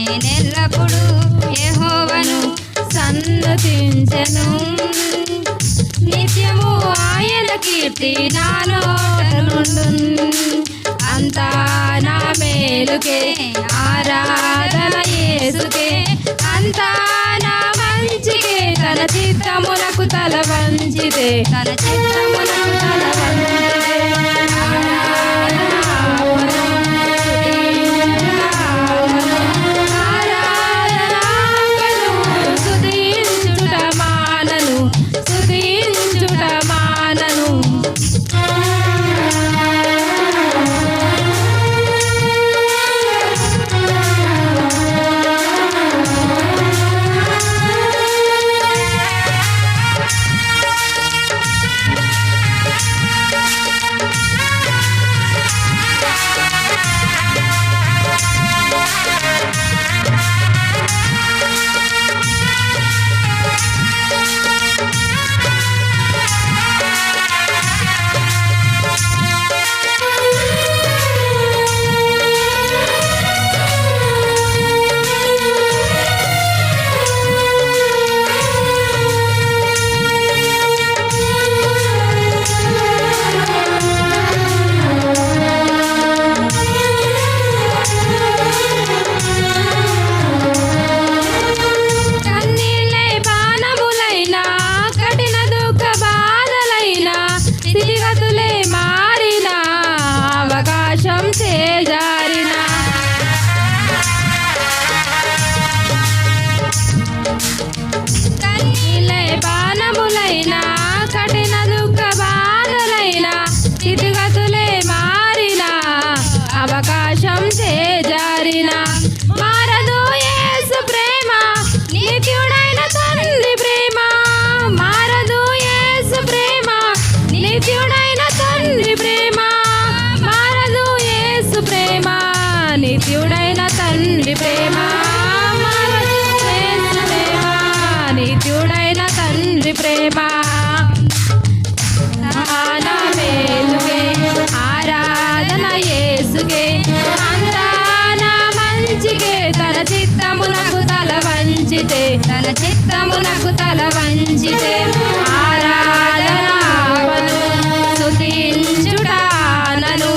నేనెల్లప్పుడు యెహోవాను సన్నతించెను. నిత్యము ఆయన కీర్తి నా నోట నుండును. అంతా నా మేలుకే ఆరాధన యేసుకే, అంతా నా మంచికే. తన చిత్తమునకు తల వంచితే, తన చిత్తమునకు తల వంచితే నిత్యుడైన తండ్రి ప్రేమ, నిత్యుడైన తండ్రి ప్రేమ. నా మేలుకే ఆరాధన యేసుకే, అంతా నా మంచికే. తన చిత్తమునకు తల వంచితే, తన చిత్తమునకు తల వంచితే ఆరాధనాపను స్తుతించుటానను.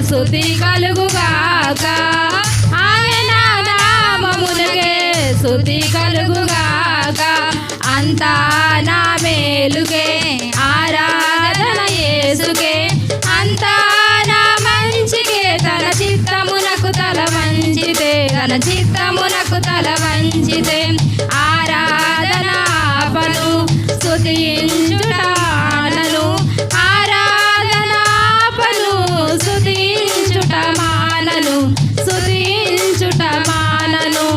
స్తుతి కలుగుగాక, ఆయన నామమునకే స్తుతి కలుగుగాక. అంతా నా మేలుకే ఆరాధన యేసుకే, అంతా నా మంచికే. తన చిత్తమునకు తల వంచితే, తన చిత్తమునకు తల వంచితే ఆరాధనాపను స్తుతించుటానను. ఆరాధనాపను స్తుతించుటమానను, స్తుతించుటమానను.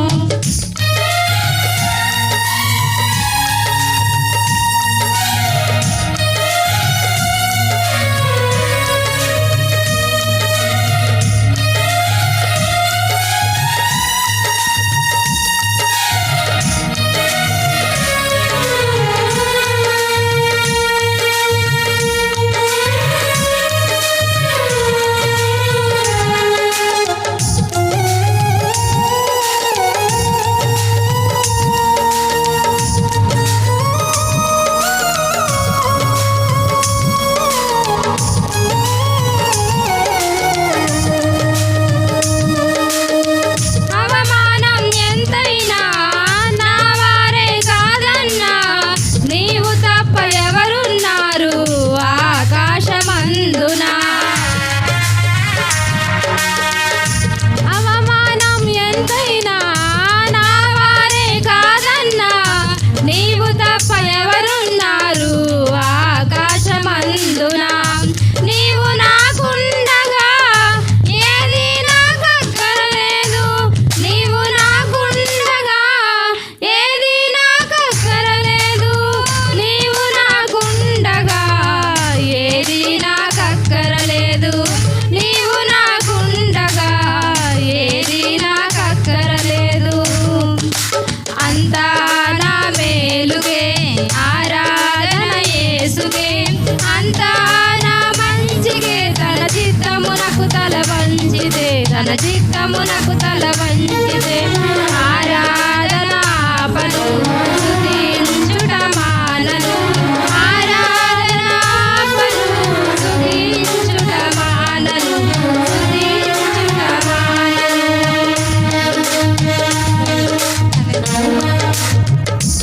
అంతా నా మంచిగే తన చిత్తమునకు తల వంచితే తన చిత్తమునకు